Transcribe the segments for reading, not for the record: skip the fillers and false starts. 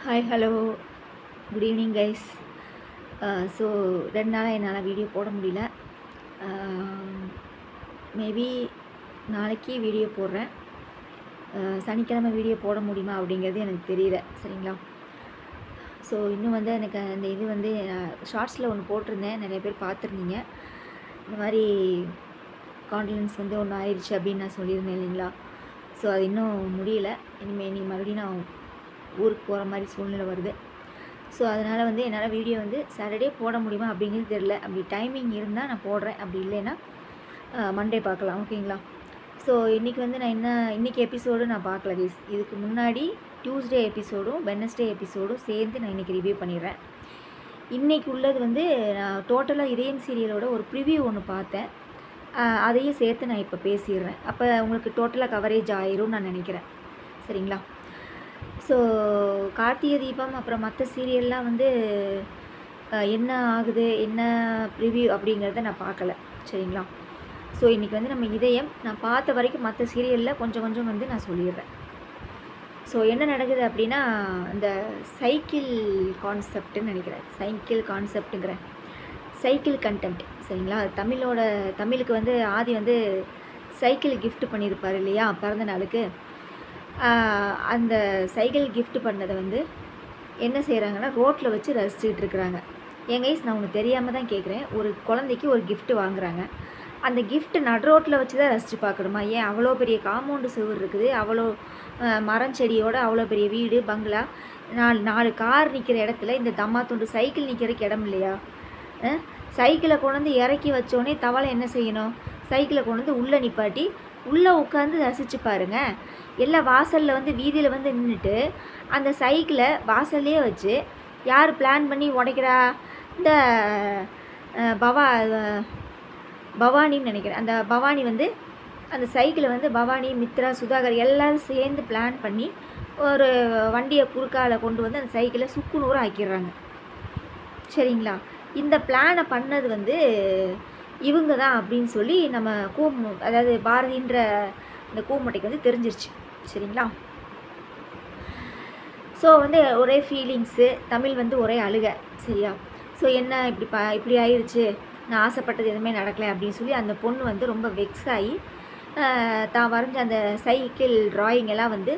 Hi hello good evening guys. So 2 நாளாக என்னால் video போட முடியல. மேபி நாளைக்கு வீடியோ போடுறேன். சனிக்கிழமை வீடியோ போட முடியுமா அப்படிங்கிறது எனக்கு தெரியல, சரிங்களா? ஸோ இன்னும் வந்து எனக்கு அந்த இது வந்து ஷார்ட்ஸில் ஒன்று போட்டிருந்தேன், நிறைய பேர் பார்த்துருந்தீங்க. இந்த மாதிரி கான்ஃபிடன்ஸ் வந்து ஒன்று ஆயிடுச்சு அப்படின்னு நான் சொல்லியிருந்தேன் இல்லைங்களா? ஸோ அது இன்னும் முடியல. இனி மறுபடியும் நான் ஊருக்கு போகிற மாதிரி சூழ்நிலை வருது. ஸோ அதனால் வந்து என்னால் வீடியோ வந்து சாட்டர்டே போட முடியுமா அப்படிங்கிறது தெரில. அப்படி டைமிங் இருந்தால் நான் போடுறேன், அப்படி இல்லைன்னா மண்டே பார்க்கலாம், ஓகேங்களா? ஸோ இன்றைக்கி வந்து நான் இன்றைக்கி எபிசோடு நான் பார்க்கல கைஸ். இதுக்கு முன்னாடி டியூஸ்டே எபிசோடும் வெட்னஸ்டே எபிசோடும் சேர்ந்து நான் இன்றைக்கி ரிவ்யூ பண்ணிடுறேன். இன்றைக்கி உள்ளது வந்து நான் டோட்டலாக இதயம் சீரியலோட ஒரு ப்ரிவ்யூ ஒன்று பார்த்தேன். அதையும் சேர்த்து நான் இப்போ பேசிடுறேன். அப்போ உங்களுக்கு டோட்டலாக கவரேஜ் ஆயிரும்னு நான் நினைக்கிறேன், சரிங்களா? ஸோ கார்த்திகை தீபம் அப்புறம் மற்ற சீரியல்லாம் வந்து என்ன ஆகுது, என்ன ரிவ்யூ அப்படிங்கிறத நான் பார்க்கல, சரிங்களா? ஸோ இன்றைக்கி வந்து நம்ம இதயம் நான் பார்த்த வரைக்கும் மற்ற சீரியலில் கொஞ்சம் கொஞ்சம் வந்து நான் சொல்லிடுறேன். ஸோ என்ன நடக்குது அப்படின்னா, இந்த சைக்கிள் கான்செப்டுன்னு நினைக்கிறேன், சைக்கிள் கண்டென்ட், சரிங்களா? தமிழுக்கு வந்து ஆதி வந்து சைக்கிள் கிஃப்ட் பண்ணியிருப்பார் இல்லையா பிறந்த நாளுக்கு. அந்த சைக்கிள் கிஃப்ட் பண்ணதை வந்து என்ன செய்கிறாங்கன்னா ரோட்டில் வச்சு ரசிச்சுக்கிட்டு இருக்கிறாங்க. என் கைஸ், நான் உனக்கு தெரியாமல் தான் கேட்குறேன். ஒரு குழந்தைக்கு ஒரு கிஃப்ட் வாங்குறாங்க. அந்த கிஃப்ட்டு நடு ரோட்டில் வச்சு தான் ரசித்து பார்க்கணுமா? ஏன் அவ்வளோ பெரிய காம்பவுண்டு சுவர் இருக்குது, அவ்வளோ மரம் செடியோடு அவ்வளோ பெரிய வீடு பங்களா, 4 கார் நிற்கிற இடத்துல இந்த தம்மா துண்டு சைக்கிள் நிற்கிறதுக்கு இடம் இல்லையா? சைக்கிளை கொண்டு வந்து இறக்கி வச்சோடனே தவளை என்ன செய்யணும்? சைக்கிளை கொண்டு வந்து உள்ளே நிப்பாட்டி உள்ளே உட்காந்து ரசித்து பாருங்கள். எல்லாம் வாசலில் வந்து வீதியில் வந்து நின்றுட்டு அந்த சைக்கிளை வாசல்லையே வச்சு யார் பிளான் பண்ணி உடைக்கிறா? இந்த பவானின்னு நினைக்கிறேன். அந்த பவானி வந்து அந்த சைக்கிளை வந்து பவானி, மித்ரா, சுதாகர் எல்லோரும் சேர்ந்து பிளான் பண்ணி ஒரு வண்டியை குறுக்கால கொண்டு வந்து அந்த சைக்கிளை சுக்குநூறு ஆக்கிடுறாங்க, சரிங்களா? இந்த பிளானை பண்ணது வந்து இவங்க தான் அப்படின்னு சொல்லி நம்ம அதாவது பாரதின்ற இந்த கூமுட்டைக்கு வந்து தெரிஞ்சிருச்சு, சரிங்களா? ஸோ வந்து ஒரே ஃபீலிங்ஸு, தமிழ் வந்து ஒரே அழுகை, சரியா? ஸோ என்ன இப்படி ஆயிடுச்சு, நான் ஆசைப்பட்டது எதுவுமே நடக்கலை அப்படின்னு சொல்லி அந்த பொண்ணு வந்து ரொம்ப வெக்ஸ் ஆகி தான் வரைஞ்ச அந்த சைக்கிள் ட்ராயிங் எல்லாம் வந்து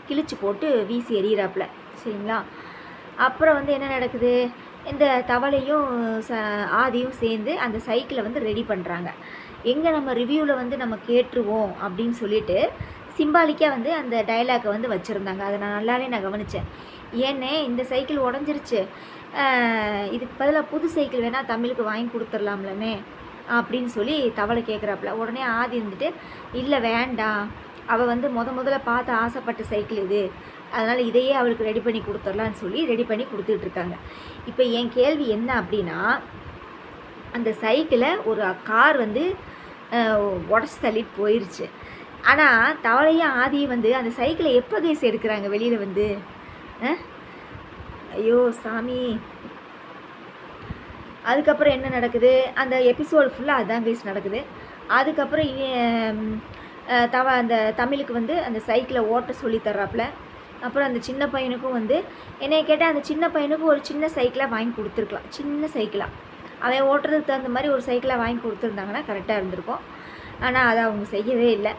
கிழிச்சு போட்டு வீசி எறிகிறாப்புல, சரிங்களா? அப்புறம் வந்து என்ன நடக்குது, இந்த தவளையும் ஆதியும் சேர்ந்து அந்த சைக்கிளை வந்து ரெடி பண்ணுறாங்க. எங்கே நம்ம ரிவ்யூவில் வந்து நம்ம கேட்டுருவோம் அப்படின்னு சொல்லிட்டு சிம்பாலிக்காக வந்து அந்த டைலாக்கை வந்து வச்சுருந்தாங்க. அதை நல்லாவே கவனித்தேன். ஏன்னே இந்த சைக்கிள் உடஞ்சிருச்சு, இதுக்கு பதிலாக புது சைக்கிள் வேணால் தமிழுக்கு வாங்கி கொடுத்துர்லாம்லமே அப்படின்னு சொல்லி தவளை கேட்குறாப்புல. உடனே ஆதி இருந்துட்டு, இல்லை வேண்டாம், அவள் வந்து முதல்ல பார்த்து ஆசைப்பட்ட சைக்கிள் இது, அதனால் இதையே அவளுக்கு ரெடி பண்ணி கொடுத்துர்லான்னு சொல்லி ரெடி பண்ணி கொடுத்துட்ருக்காங்க. இப்போ என் கேள்வி என்ன அப்படின்னா, அந்த சைக்கிளை ஒரு கார் வந்து உடச்சி தள்ளிட்டு போயிடுச்சு. ஆனால் தவளையும் ஆதியும் வந்து அந்த சைக்கிளை எப்போ கேஸ் எடுக்கிறாங்க வெளியில் வந்து? ஐயோ சாமி. அதுக்கப்புறம் என்ன நடக்குது, அந்த எபிசோடு ஃபுல்லாக அதுதான் கேஸ் நடக்குது. அதுக்கப்புறம் அந்த தமிழுக்கு வந்து அந்த சைக்கிளை ஓட்ட சொல்லி தர்றாப்புல. அப்புறம் அந்த சின்ன பையனுக்கும் வந்து என்னைய கேட்டால் அந்த சின்ன பையனுக்கும் ஒரு சின்ன சைக்கிளாக வாங்கி கொடுத்துருக்கலாம், சின்ன சைக்கிளாக அவன் ஓட்டுறதுக்கு தகுந்த மாதிரி ஒரு சைக்கிளாக வாங்கி கொடுத்துருந்தாங்கன்னா கரெக்டாக இருந்திருக்கும். ஆனால் அதை அவங்க செய்யவே இல்லை.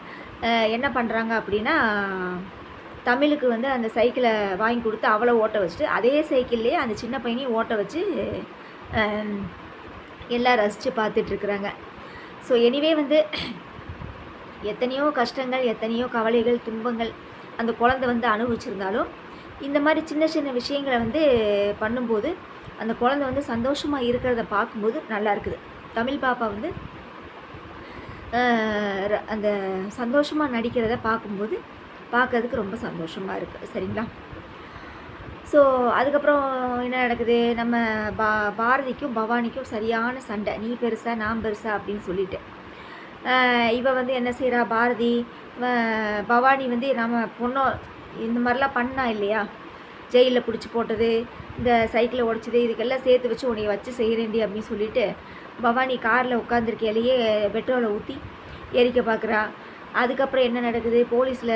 என்ன பண்ணுறாங்க அப்படின்னா, தமிழுக்கு வந்து அந்த சைக்கிளை வாங்கி கொடுத்து அவளை ஓட்ட வச்சுட்டு அதே சைக்கிள்லேயே அந்த சின்ன பையனையும் ஓட்ட வச்சு எல்லாம் ரசித்து பார்த்துட்ருக்குறாங்க. ஸோ எனிவே வந்து எத்தனையோ கஷ்டங்கள், எத்தனையோ கவலைகள், துன்பங்கள் அந்த குழந்தை வந்து அனுபவிச்சிருந்தாலும் இந்த மாதிரி சின்ன சின்ன விஷயங்களை வந்து பண்ணும்போது அந்த குழந்தை வந்து சந்தோஷமாக இருக்கிறத பார்க்கும்போது நல்லா இருக்குது. தமிழ் பாப்பா வந்து அந்த சந்தோஷமாக நடிக்கிறத பார்க்கும்போது பார்க்கறதுக்கு ரொம்ப சந்தோஷமாக இருக்குது, சரிங்களா? ஸோ அதுக்கப்புறம் என்ன நடக்குது, நம்ம பாரதிக்கும் பவானிக்கும் சரியான சண்டை, நீ பெருசா நான் பெருசா அப்படின்னு சொல்லிட்டு இவ வந்து என்ன செய்கிறா, பாரதி பவானி வந்து நம்ம பொண்ணோ இந்த மாதிரிலாம் பண்ணா இல்லையா, ஜெயிலில் பிடிச்சி போட்டது, இந்த சைக்கிளை உடைச்சது, இதுக்கெல்லாம் சேர்த்து வச்சு உன்னை வச்சு செய்கிறேன்டி அப்படின்னு சொல்லிட்டு பவானி காரில் உட்காந்துருக்கையிலேயே பெட்ரோலை ஊற்றி எரிக்க பார்க்குறா. அதுக்கப்புறம் என்ன நடக்குது, போலீஸில்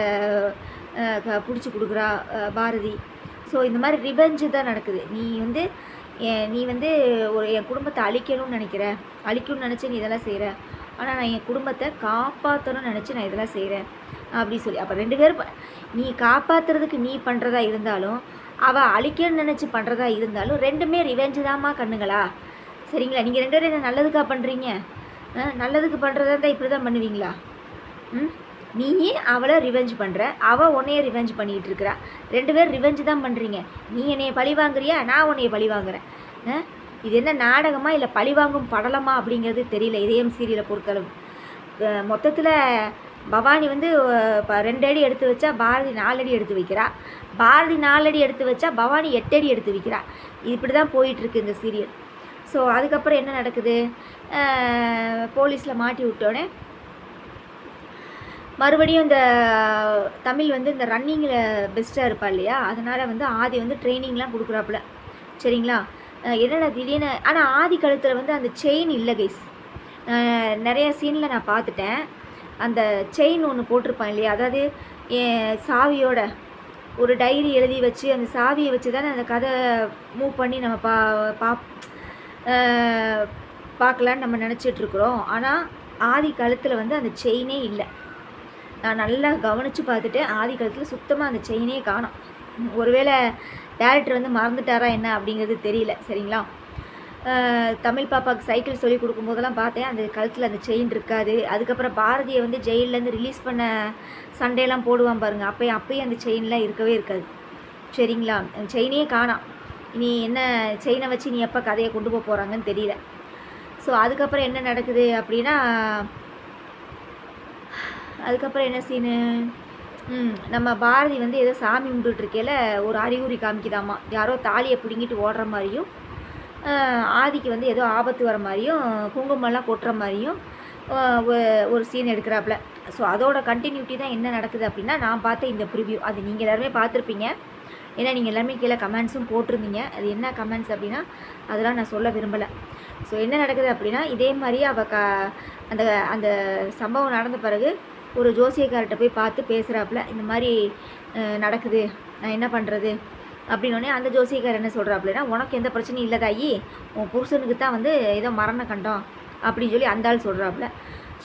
பிடிச்சி கொடுக்குறா பாரதி. ஸோ இந்த மாதிரி ரிவெஞ்சு தான் நடக்குது. நீ வந்து என் குடும்பத்தை அழிக்கணும்னு நினைக்கிற, அழிக்கணும்னு நினச்சி நீ இதெல்லாம் செய்கிற, ஆனால் நான் என் குடும்பத்தை காப்பாற்றணும்னு நினச்சி நான் இதெல்லாம் செய்கிறேன் அப்படி சொல்லி. அப்போ 2 பேரும் நீ காப்பாற்றுறதுக்கு நீ பண்ணுறதா இருந்தாலும், அவள் அழிக்கணும்னு நினச்சி பண்ணுறதா இருந்தாலும் 2மே ரிவெஞ்சு தான்மா கண்ணுங்களா. சரிங்களா? நீங்கள் 2 பேரும் என்ன நல்லதுக்கா பண்ணுறீங்க? நல்லதுக்கு பண்ணுறதா இருந்தால் இப்படி தான் பண்ணுவீங்களா? நீயே அவளை ரிவெஞ்ச் பண்ணுற, அவள் உன்னையே ரிவெஞ்ச் பண்ணிகிட்டு இருக்கிறா. 2 பேர் ரிவெஞ்சு தான் பண்ணுறீங்க. நீ என்னைய பழி வாங்குறியா, நான் உன்னைய பழி வாங்குறேன். இது என்ன நாடகமா இல்லை பழி வாங்கும் படலமா அப்படிங்கிறது தெரியல. இதயம் சீரியலை பொறுத்தளவு மொத்தத்தில் பவானி வந்து 2 அடி எடுத்து வச்சா பாரதி 4 அடி எடுத்து வைக்கிறா, பாரதி 4 அடி எடுத்து வச்சா பவானி 8 அடி எடுத்து வைக்கிறா. இப்படி தான் போயிட்டுருக்கு இந்த சீரியல். ஸோ அதுக்கப்புறம் என்ன நடக்குது, போலீஸில் மாட்டி விட்டோடனே மறுபடியும் இந்த தமிழ் வந்து இந்த ரன்னிங்கில் பெஸ்ட்டாக இருப்பா இல்லையா, அதனால் வந்து ஆதி வந்து ட்ரைனிங்லாம் கொடுக்குறாப்புல. சரிங்களா? என்னென்ன திடீர்னு ஆனால் ஆதி கழுத்தில் வந்து அந்த செயின் இல்லை கைஸ். நிறைய சீனில் நான் பார்த்துட்டேன். அந்த செயின் ஒன்று போட்டிருப்பான் இல்லையா, அதாவது சாவியோட ஒரு டைரி எழுதி வச்சு அந்த சாவியை வச்சு தானே அந்த கதை மூவ் பண்ணி நம்ம பார்க்கலான்னு நம்ம நினச்சிட்ருக்குறோம். ஆனால் ஆதி கழுத்தில் வந்து அந்த செயினே இல்லை. நான் நல்லா கவனித்து பார்த்துட்டேன், ஆதி கழுத்தில் சுத்தமாக அந்த செயினே காணோம். ஒருவேளை டேரக்டர் வந்து மறந்துட்டாரா என்ன அப்படிங்கிறது தெரியல. சரிங்களா? தமிழ் பாப்பாவுக்கு சைக்கிள் சொல்லி கொடுக்கும்போதெல்லாம் பார்த்தேன், அந்த கழுத்தில் அந்த செயின் இருக்காது. அதுக்கப்புறம் பாரதியை வந்து ஜெயிலேருந்து ரிலீஸ் பண்ண சண்டேலாம் போடுவான் பாருங்கள், அப்பயும் அந்த செயின்லாம் இருக்கவே இருக்காது. சரிங்களா? செயினே காணோம். இனி என்ன செயினை வச்சு நீ எப்போ கதையை கொண்டு போக போகிறாங்கன்னு தெரியல. ஸோ அதுக்கப்புறம் என்ன நடக்குது அப்படின்னா, அதுக்கப்புறம் என்ன சீனு, நம்ம பாரதி வந்து ஏதோ சாமி கும்பிட்டுருக்கையில் ஒரு அறிகுறி காமிக்குதாமா, யாரோ தாலியை பிடுங்கிட்டு ஓடுற மாதிரியும், ஆதிக்கு வந்து ஏதோ ஆபத்து வர மாதிரியும், குங்குமம்லாம் கொட்டுற மாதிரியும் ஒரு சீன் எடுக்கிறாப்புல. ஸோ அதோட கண்டினியூட்டி தான் என்ன நடக்குது அப்படின்னா, நான் பார்த்த இந்த ப்ரிவ்யூ அது நீங்கள் எல்லாருமே பார்த்துருப்பீங்க. ஏன்னா நீங்கள் எல்லாருமே கீழே கமெண்ட்ஸும் போட்டிருந்தீங்க. அது என்ன கமெண்ட்ஸ் அப்படின்னா அதெல்லாம் நான் சொல்ல விரும்பலை. ஸோ என்ன நடக்குது அப்படின்னா, இதே மாதிரி அந்த அந்த சம்பவம் நடந்த பிறகு ஒரு ஜோசியக்கார்ட்ட போய் பார்த்து பேசுகிறாப்புல, இந்த மாதிரி நடக்குது, நான் என்ன பண்ணுறது அப்படின்னோடனே அந்த ஜோசியக்கார் என்ன சொல்கிறாப்புலன்னா, உனக்கு எந்த பிரச்சனையும் இல்லை தாயி, உன் புருஷனுக்கு தான் வந்து ஏதோ மரண கண்டம் அப்படின்னு சொல்லி அந்த ஆள் சொல்கிறாப்புல.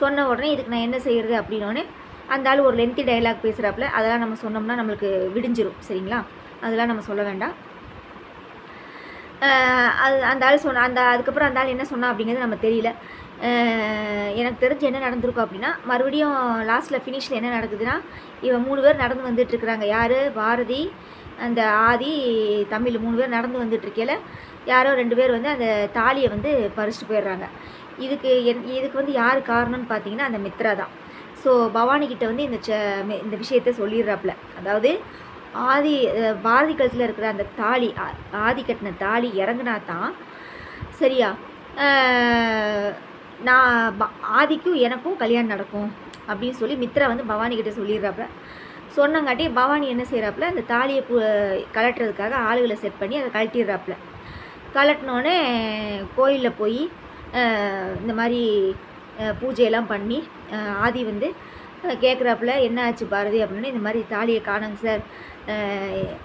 சொன்ன உடனே இதுக்கு நான் என்ன செய்கிறது அப்படின்னோடனே அந்த ஆள் ஒரு லென்த்தி டைலாக் பேசுகிறாப்புல. அதெல்லாம் நம்ம சொன்னோம்னா நம்மளுக்கு விடிஞ்சிரும். சரிங்களா? அதெல்லாம் நம்ம சொல்ல வேண்டாம். அந்த ஆள் அதுக்கப்புறம் அந்த ஆள் என்ன சொன்னா அப்படிங்கிறது நம்ம தெரியல. எனக்கு தெரிஞ்சு என்ன நடந்திருக்கும் அப்படின்னா, மறுபடியும் லாஸ்ட்டில் ஃபினிஷில் என்ன நடக்குதுன்னா, இவன் 3 பேர் நடந்து வந்துட்டுருக்குறாங்க. யார்? பாரதி, அந்த ஆதி, தமிழ் 3 பேர் நடந்து வந்துட்டுருக்கையில் யாரோ 2 பேர் வந்து அந்த தாலியை வந்து பறிச்சுட்டு போயிடுறாங்க. இதுக்கு வந்து யார் காரணம்னு பார்த்தீங்கன்னா அந்த மித்ரா தான். ஸோ பவானிக்கிட்ட வந்து இந்த விஷயத்த சொல்லிடுறாப்புல. அதாவது பாரதி கழுத்தில் இருக்கிற அந்த தாலி, ஆதி கட்டின தாலி இறங்குனா தான் சரியா நான் ஆதிக்கும் எனக்கும் கல்யாணம் நடக்கும் அப்படின்னு சொல்லி மித்ரா வந்து பவானிக்கிட்ட சொல்லிடுறாப்புல. சொன்னங்காட்டி பவானி என்ன செய்கிறாப்புல, அந்த தாலியை கலட்டுறதுக்காக ஆளுகளை செட் பண்ணி அதை கழட்டிடுறாப்புல. கலட்டினோடனே கோயிலில் போய் இந்த மாதிரி பூஜையெல்லாம் பண்ணி ஆதி வந்து கேட்குறாப்புல, என்ன ஆச்சு பாரதி அப்படின்னு. இந்த மாதிரி தாலியை காணுங்க சார்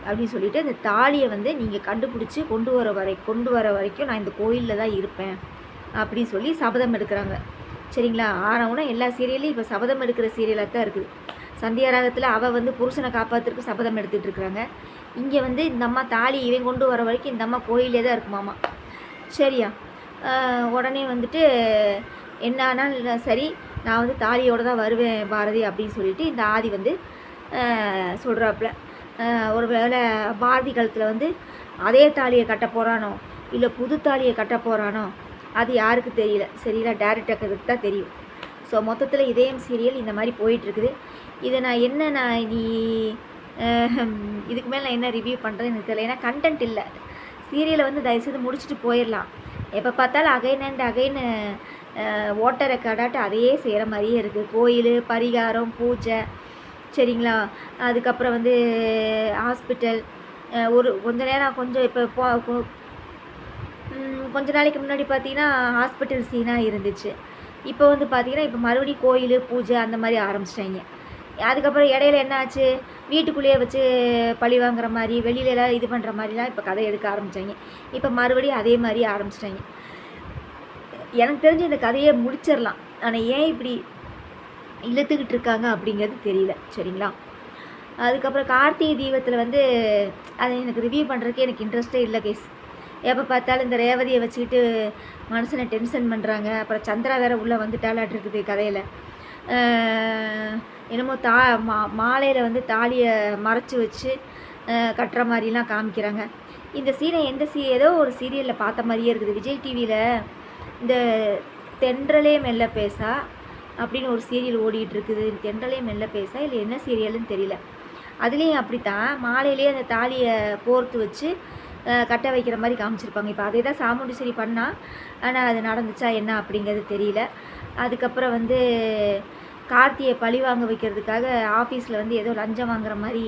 அப்படின்னு சொல்லிவிட்டு, அந்த தாலியை வந்து நீங்கள் கண்டுபிடிச்சி கொண்டு வர வரைக்கும் நான் இந்த கோயிலில் தான் இருப்பேன் அப்படின்னு சொல்லி சபதம் எடுக்கிறாங்க. சரிங்களா? ஆனவுனா எல்லா சீரியலையும் இப்போ சபதம் எடுக்கிற சீரியலாக தான் இருக்குது. சந்தியா ராகத்தில் அவள் வந்து புருஷனை காப்பாற்றுறதுக்கு சபதம் எடுத்துகிட்டு இருக்கிறாங்க. இங்கே வந்து இந்த அம்மா தாலி இவன் கொண்டு வர வரைக்கும் இந்த அம்மா கோயிலே தான் இருக்குமாமா. சரியா? உடனே வந்துட்டு என்ன ஆனாலும் சரி, நான் வந்து தாலியோடு தான் வருவேன் பாரதி அப்படின்னு சொல்லிட்டு இந்த ஆதி வந்து சொல்கிறாப்புல. ஒரு வேளை பாரதி காலத்தில் வந்து அதே தாலியை கட்ட போகிறானோ இல்லை புது தாலியை கட்ட போகிறானோ அது யாருக்கு தெரியல. சரிங்களா? டேரக்டருக்கு தான் தெரியும். ஸோ மொத்தத்தில் இதயம் சீரியல் இந்த மாதிரி போயிட்டுருக்குது. இதை நான் இதுக்கு மேலே நான் என்ன ரிவ்யூ பண்ணுறதுன்னு எனக்கு தெரியல. ஏன்னா கண்டென்ட் இல்லை. சீரியலை வந்து தயவுசெய்து முடிச்சுட்டு போயிடலாம். எப்போ பார்த்தாலும் அகைன் அண்ட் அகைன் ஓட்டர் ரெக்கார்டாட்டு அதையே செய்கிற மாதிரியே இருக்குது. கோயில், பரிகாரம், பூஜை, சரிங்களா? அதுக்கப்புறம் வந்து ஹாஸ்பிட்டல், கொஞ்ச நேரம் இப்போ கொஞ்ச நாளைக்கு முன்னாடி பார்த்தீங்கன்னா ஹாஸ்பிட்டல் சீனாக இருந்துச்சு. இப்போ வந்து பார்த்திங்கன்னா இப்போ மறுபடியும் கோயில், பூஜை அந்த மாதிரி ஆரம்பிச்சிட்டாங்க. அதுக்கப்புறம் இடையில என்ன ஆச்சு, வீட்டுக்குள்ளேயே வச்சு பழி வாங்குற மாதிரி, வெளியிலலாம் இது பண்ணுற மாதிரிலாம் இப்போ கதை எடுக்க ஆரம்பித்தாங்க. இப்போ மறுபடியும் அதே மாதிரி ஆரம்பிச்சிட்டாங்க. எனக்கு தெரிஞ்சு இந்த கதையை முடிச்சிடலாம். ஆனால் ஏன் இப்படி இழுத்துக்கிட்டு இருக்காங்க அப்படிங்கிறது தெரியல. சரிங்களா? அதுக்கப்புறம் கார்த்திகை தீபத்தில் வந்து அதை எனக்கு ரிவ்யூ பண்ணுறதுக்கு எனக்கு இன்ட்ரெஸ்ட்டே இல்லை கேஸ். எப்போ பார்த்தாலும் இந்த ரேவதியை வச்சுக்கிட்டு மனுஷனை டென்ஷன் பண்ணுறாங்க. அப்புறம் சந்திரா வேற உள்ளே வந்துட்டாலாட்டு இருக்குது கதையில். என்னமோ மாலையில் வந்து தாலியை மறைச்சி வச்சு கட்டுற மாதிரிலாம் காமிக்கிறாங்க. இந்த சீனை ஏதோ ஒரு சீரியலில் பார்த்த மாதிரியே இருக்குது. விஜய் டிவியில் இந்த தென்றலே மெல்ல பேசா அப்படின்னு ஒரு சீரியல் ஓடிட்டு இருக்குது. தென்றலே மெல்ல பேசா இல்லை என்ன சீரியல்னு தெரியல. அதுலேயும் அப்படித்தான் மாலையிலேயே அந்த தாலியை கோர்த்து வச்சு கட்ட வைக்கிற மாதிரி காமிச்சிருப்பாங்க. இப்போ அதே தான் சாமுண்டீஸ்வரி பண்ணால், ஆனால் அது நடந்துச்சா என்ன அப்படிங்கிறது தெரியல. அதுக்கப்புறம் வந்து கார்த்தியை பழி வாங்க வைக்கிறதுக்காக ஆஃபீஸில் வந்து ஏதோ லஞ்சம் வாங்குற மாதிரி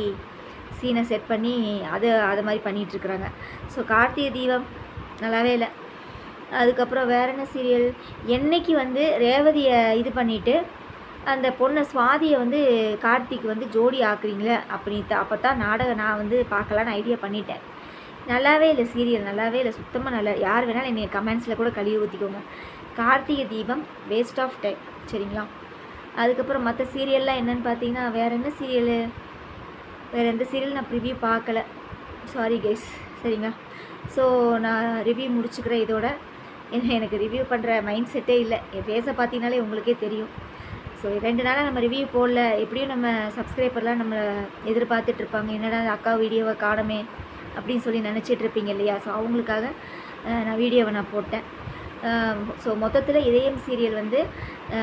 சீனை செட் பண்ணி அது மாதிரி பண்ணிகிட்ருக்குறாங்க. ஸோ கார்த்திகை தீபம் நல்லாவே இல்லை. அதுக்கப்புறம் வேற என்ன சீரியல், என்னைக்கு வந்து ரேவதியை இது பண்ணிவிட்டு அந்த பொண்ணை சுவாதியை வந்து கார்த்திக் வந்து ஜோடி ஆக்குறீங்களே அப்போ தான் நாடகம் நான் வந்து பார்க்கலான்னு ஐடியா பண்ணிட்டேன். நல்லாவே இல்லை சீரியல், நல்லாவே இல்லை, சுத்தமாக நல்லா. யார் வேணாலும் என்னை கமெண்ட்ஸில் கூட கழுவி ஊற்றிக்கோங்க. Karthigai Deepam waste of time. சரிங்களா? அதுக்கப்புறம் மற்ற சீரியல்லாம் என்னென்னு பார்த்தீங்கன்னா, வேறு என்ன சீரியலு, வேறு எந்த சீரியல் நான் ரிவ்யூ பார்க்கல. Sorry guys. சரிங்களா? ஸோ நான் ரிவ்யூ முடிச்சுக்கிறேன் இதோட. எனக்கு ரிவ்யூ பண்ணுற மைண்ட் செட்டே இல்லை. என் ஃபேஸை பார்த்தீங்கனாலே உங்களுக்கே தெரியும். ஸோ 2 நாளாக நம்ம ரிவ்யூ போடல. எப்படியும் நம்ம சப்ஸ்கிரைபர்லாம் நம்ம எதிர்பார்த்துட்ருப்பாங்க, என்னடா அக்கா வீடியோவை காணமே அப்படின்னு சொல்லி நினச்சிட்ருப்பீங்க இல்லையா? ஸோ அவங்களுக்காக நான் வீடியோவை நான் போட்டேன். ஸோ மொத்தத்தில் இதயம் சீரியல் வந்து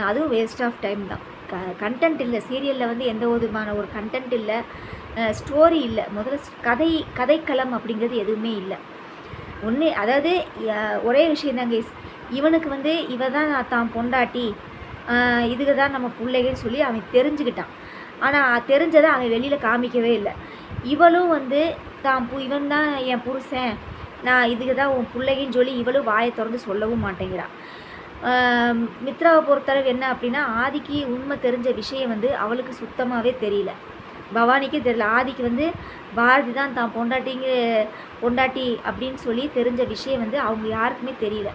அதுவும் வேஸ்ட் ஆஃப் டைம் தான். கண்டென்ட் இல்லை சீரியலில் வந்து எந்த விதமான ஒரு கண்டென்ட் இல்லை, ஸ்டோரி இல்லை. முதல்ல கதைக்களம் அப்படிங்கிறது எதுவுமே இல்லை. அதாவது ஒரே விஷயந்தாங்க, இவனுக்கு வந்து இவ தான் தான் பொண்டாட்டி, இதுக்கு தான் நம்ம பிள்ளைகன்னு சொல்லி அவன் தெரிஞ்சுக்கிட்டான். ஆனால் தெரிஞ்சதை அவன் வெளியில் காமிக்கவே இல்லை. இவளும் வந்து இவன் தான் என் புருஷன், நான் இதுக்கு தான் உன் பிள்ளைகின்னு சொல்லி இவளும் வாயை திறந்து சொல்லவும் மாட்டேங்கிறான். மித்ராவை பொறுத்தளவு என்ன அப்படின்னா, ஆதிக்கு உண்மை தெரிஞ்ச விஷயம் வந்து அவளுக்கு சுத்தமாகவே தெரியல, பவானிக்கு தெரியல. ஆதிக்கு வந்து பாரதி தான் தான் பொண்டாட்டி அப்படின்னு சொல்லி தெரிஞ்ச விஷயம் வந்து அவங்க யாருக்குமே தெரியல.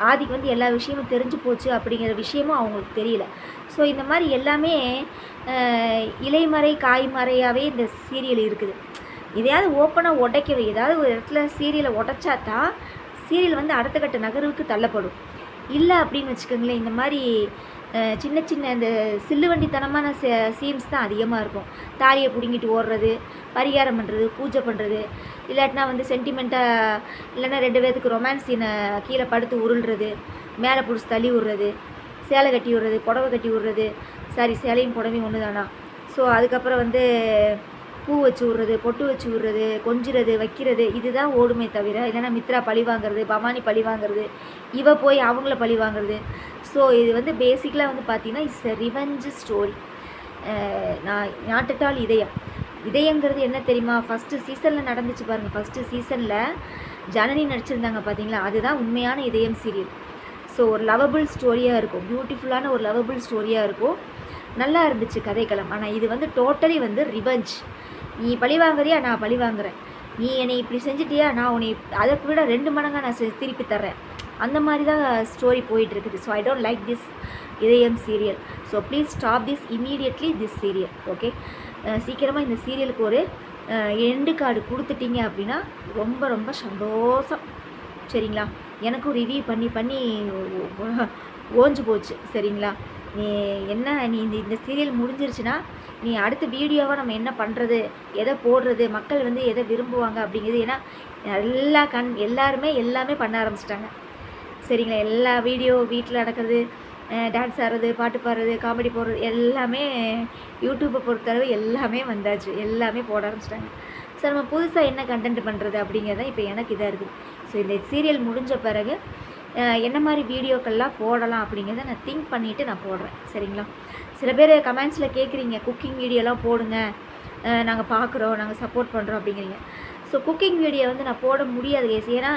ஆதிக்கு வந்து எல்லா விஷயமும் தெரிஞ்சு போச்சு அப்படிங்கிற விஷயமும் அவங்களுக்கு தெரியல. ஸோ இந்த மாதிரி எல்லாமே இலைமறை காய்மறையாகவே இந்த சீரியல் இருக்குது. இதையாவது ஓப்பனாக உடைக்கணும். ஏதாவது ஒரு இடத்துல சீரியலை உடைச்சா தான் சீரியல் வந்து அடுத்த கட்ட நகர்வுக்கு தள்ளப்படும். இல்லை அப்படின்னு வச்சுக்கோங்களேன், இந்த மாதிரி சின்ன சின்ன இந்த சில்லுவண்டித்தனமான சீன்ஸ் தான் அதிகமாக இருக்கும். தாலியை பிடுங்கிட்டு ஓடுறது, பரிகாரம் பண்ணுறது, பூஜை பண்ணுறது, இல்லாட்டினா வந்து சென்டிமெண்ட்டாக, இல்லைன்னா 2 பேர்த்துக்கு ரொமான்ஸ் சீனை கீழே படுத்து உருள்றது, மேலே பிடிச்சி தள்ளி விடுறது, சேலை கட்டி விடுறது, புடவை கட்டி விடுறது. சாரி, சேலையும் புடவையும் ஒன்று தானா? ஸோ அதுக்கப்புறம் வந்து பூ வச்சு விட்றது, பொட்டு வச்சு விட்றது, கொஞ்சிறது, வைக்கிறது, இதுதான் ஓடுமே தவிர, இல்லைன்னா மித்ரா பழி வாங்குறது, பவானி பழி வாங்குறது, இவ போய் அவங்கள பழி வாங்குறது. ஸோ இது வந்து பேசிக்கலாக வந்து பார்த்திங்கன்னா இட்ஸ் எ ரிவெஞ்ச் ஸ்டோரி. நான் நாட்டுட்டால் இதயங்கிறது என்ன தெரியுமா? ஃபஸ்ட்டு சீசனில் நடந்துச்சு பாருங்கள். ஃபஸ்ட்டு சீசனில் ஜனனி நடிச்சிருந்தாங்க பார்த்தீங்களா? அதுதான் உண்மையான இதயம் சீரியல். ஸோ ஒரு லவபிள் ஸ்டோரியாக இருக்கும், பியூட்டிஃபுல்லான ஒரு லவபிள் ஸ்டோரியாக இருக்கும், நல்லா இருந்துச்சு கதைக்களம். ஆனால் இது வந்து டோட்டலி வந்து ரிவெஞ்ச். நீ பழி வாங்குறியா, நான் பழி வாங்குறேன், நீ என்னை இப்படி செஞ்சிட்டியா, நான் உன்னை அதை விட 2 மடங்காக நான் திருப்பி தர்றேன், அந்த மாதிரி தான் ஸ்டோரி போயிட்டுருக்குது. So I don't like this Idhayam serial. So please stop this immediately this serial. Okay, சீக்கிரமாக இந்த சீரியலுக்கு ஒரு எண்டு கார்டு கொடுத்துட்டீங்க அப்படின்னா ரொம்ப ரொம்ப சந்தோஷம். சரிங்களா? எனக்கும் ரிவ்யூ பண்ணி ஓஞ்சு போச்சு. சரிங்களா? நீ இந்த சீரியல் முடிஞ்சிருச்சுன்னா நீ அடுத்த வீடியோவை நம்ம என்ன பண்ணுறது, எதை போடுறது, மக்கள் வந்து எதை விரும்புவாங்க அப்படிங்கிறது. ஏன்னா எல்லாமே பண்ண ஆரம்பிச்சிட்டாங்க. சரிங்களா? எல்லா வீடியோ வீட்டில் நடக்கிறது, டான்ஸ் ஆடுறது, பாட்டு பாடுறது, காமெடி போடுறது, எல்லாமே யூடியூப்பை பொறுத்தளவு எல்லாமே வந்தாச்சு, எல்லாமே போட ஆரம்பிச்சிட்டாங்க. ஸோ நம்ம புதுசாக என்ன கண்டென்ட் பண்ணுறது அப்படிங்கிறது தான் இப்போ எனக்கு இதாக இருக்குது. ஸோ இந்த சீரியல் முடிஞ்ச பிறகு என்ன மாதிரி வீடியோக்கள்லாம் போடலாம் அப்படிங்கிறத நான் திங்க் பண்ணிவிட்டு நான் போடுறேன். சரிங்களா? சில பேர் கமெண்ட்ஸில் கேட்குறீங்க, குக்கிங் வீடியோலாம் போடுங்க, நாங்கள் பார்க்குறோம், நாங்கள் சப்போர்ட் பண்ணுறோம் அப்படிங்கிறீங்க. ஸோ குக்கிங் வீடியோ வந்து நான் போட முடியாது கேஸ். ஏன்னா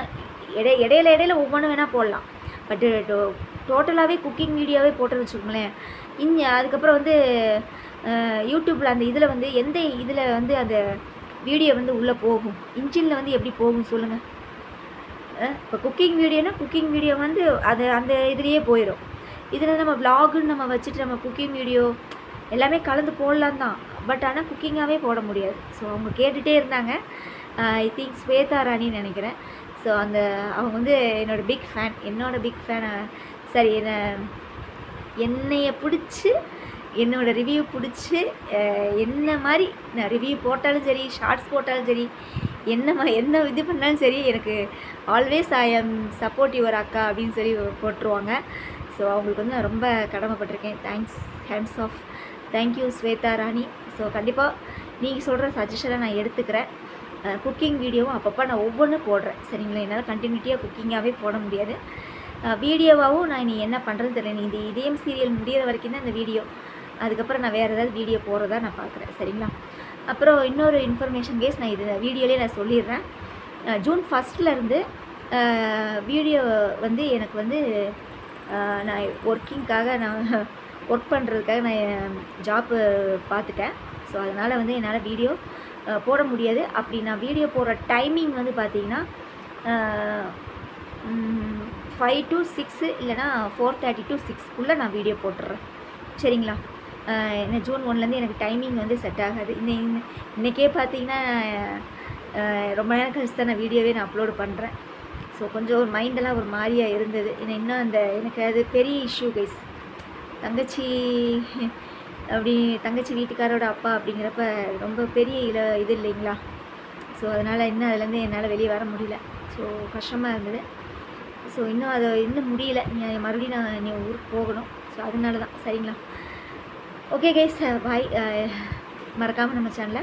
இடையில ஒவ்வொன்றும் வேணால் போடலாம். பட்டு டோட்டலாகவே குக்கிங் வீடியோவே போட்டுன்னு வச்சுக்கோங்களேன். அதுக்கப்புறம் வந்து யூடியூப்பில் அந்த இதில் வந்து எந்த இதில் வந்து அந்த வீடியோ வந்து உள்ளே போகும், இன்ஜினில் வந்து எப்படி போகும் சொல்லுங்கள். இப்போ குக்கிங் வீடியோனா குக்கிங் வீடியோ வந்து அது அந்த இதுலேயே போயிடும். இதில் நம்ம விலாகுன்னு நம்ம வச்சுட்டு நம்ம குக்கிங் வீடியோ எல்லாமே கலந்து போடலாம் தான், பட் ஆனால் குக்கிங்காகவே போட முடியாது. ஸோ அவங்க கேட்டுகிட்டே இருந்தாங்க. ஐ திங்க் ஸ்வேதா ராணின்னு நினைக்கிறேன். ஸோ அந்த அவங்க வந்து என்னோடய பிக் ஃபேன், பிக் ஃபேனை. சரி, என்னைய பிடிச்சி என்னோடய ரிவ்யூ பிடிச்சி என்ன மாதிரி நான் ரிவ்யூ போட்டாலும் சரி, ஷார்ட்ஸ் போட்டாலும் சரி, என்ன இது பண்ணாலும் சரி, எனக்கு always I am support your அக்கா அப்படின்னு சொல்லி போட்டுருவாங்க. ஸோ அவங்களுக்கு வந்து நான் ரொம்ப கடமைப்பட்டிருக்கேன். Hands off thank you Shweta Rani. So கண்டிப்பாக நீங்கள் சொல்கிற சஜஷனை நான் எடுத்துக்கிறேன். குக்கிங் வீடியோவும் அப்பப்போ நான் ஒவ்வொன்றும் போடுறேன், சரிங்களா. என்னால் கண்டினியூட்டியாக குக்கிங்காகவே போட முடியாது. வீடியோவாகவும் நான் நீ என்ன பண்ணுறதுன்னு தெரியல. நீ இந்த இதயம் சீரியல் முடிகிற வரைக்கும் தான் இந்த வீடியோ, அதுக்கப்புறம் நான் வேறு ஏதாவது வீடியோ போடுறதா நான் பார்க்குறேன், சரிங்களா. அப்புறம் இன்னொரு இன்ஃபர்மேஷன் கேஸ் நான் இது வீடியோலேயே நான் சொல்லிடுறேன். ஜூன் 1 வீடியோ வந்து எனக்கு வந்து நான் ஒர்க்கிங்காக நான் ஒர்க் பண்ணுறதுக்காக நான் ஜாப்பு பார்த்துட்டேன். ஸோ அதனால் வந்து என்னால் வீடியோ போட முடியாது. அப்படி நான் வீடியோ போடுற டைமிங் வந்து பார்த்திங்கன்னா 5 to 6 இல்லைனா 4:30 to 6 நான் வீடியோ போட்டுடுறேன், சரிங்களா. என்ன ஜூன் 1 எனக்கு டைமிங் வந்து செட் ஆகாது. இன்றைக்கே பார்த்தீங்கன்னா ரொம்ப நேரம் கழிச்சு தான் நான் வீடியோவே நான் அப்லோடு பண்ணுறேன். ஸோ கொஞ்சம் ஒரு மைண்டெல்லாம் ஒரு மாதிரியாக இருந்தது. இன்னும் எனக்கு அது பெரிய இஷ்யூ கைஸ். தங்கச்சி வீட்டுக்காரோட அப்பா அப்படிங்கிறப்ப ரொம்ப பெரிய இது இல்லைங்களா. ஸோ அதனால் இன்னும் அதுலேருந்து என்னால் வெளியே வர முடியல. ஸோ கஷ்டமாக இருந்தது. ஸோ இன்னும் முடியல. மறுபடியும் நான் ஊருக்கு போகணும். ஸோ அதனால தான், சரிங்களா. ஓகே கைஸ், பாய். மறக்காமல் நம்ம சேனலை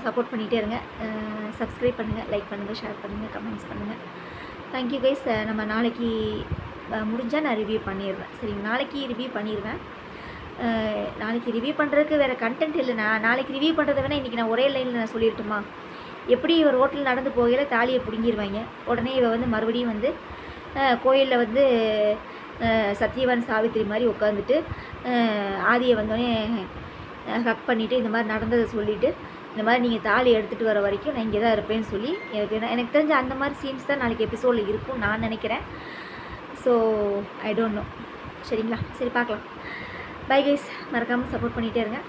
சப்போர்ட் பண்ணிகிட்டே இருங்க. சப்ஸ்கிரைப் பண்ணுங்கள், லைக் பண்ணுங்கள், ஷேர் பண்ணுங்கள், கமெண்ட்ஸ் பண்ணுங்கள். Thank you guys. நம்ம நாளைக்கு முடிஞ்சால் நான் ரிவ்யூ பண்ணிடுவேன், சரிங்க. நாளைக்கு ரிவ்யூ பண்ணிடுவேன். நாளைக்கு ரிவ்யூ பண்ணுறதுக்கு வேறு கண்டென்ட் இல்லை. நாளைக்கு ரிவ்யூ பண்ணுறத வேணால் இன்றைக்கி நான் ஒரே லைனில் நான் சொல்லிட்டுமா. எப்படி இவர் ரோட்டில் நடந்து போகையில் தாலியை பிடுங்கிடுவாங்க. உடனே இவ வந்து மறுபடியும் வந்து கோயிலில் வந்து சத்யவான் சாவித்திரி மாதிரி உட்காந்துட்டு ஆதியை வந்தோடனே ஹக் பண்ணிவிட்டு இந்த மாதிரி நடந்ததை சொல்லிவிட்டு, இந்த மாதிரி நீங்கள் தாலி எடுத்துகிட்டு வர வரைக்கும் நான் இங்கே தான் இருப்பேன்னு சொல்லி எனக்கு தெரிஞ்ச அந்த மாதிரி சீன்ஸ் தான் நாளைக்கு எபிசோடில் இருக்கும் நான் நினைக்கிறேன். ஸோ ஐ டோன்ட் நோ, சரிங்களா. சரி, பார்க்கலாம். Bye guys. மறக்காமல் சப்போர்ட் பண்ணிகிட்டே இருங்க.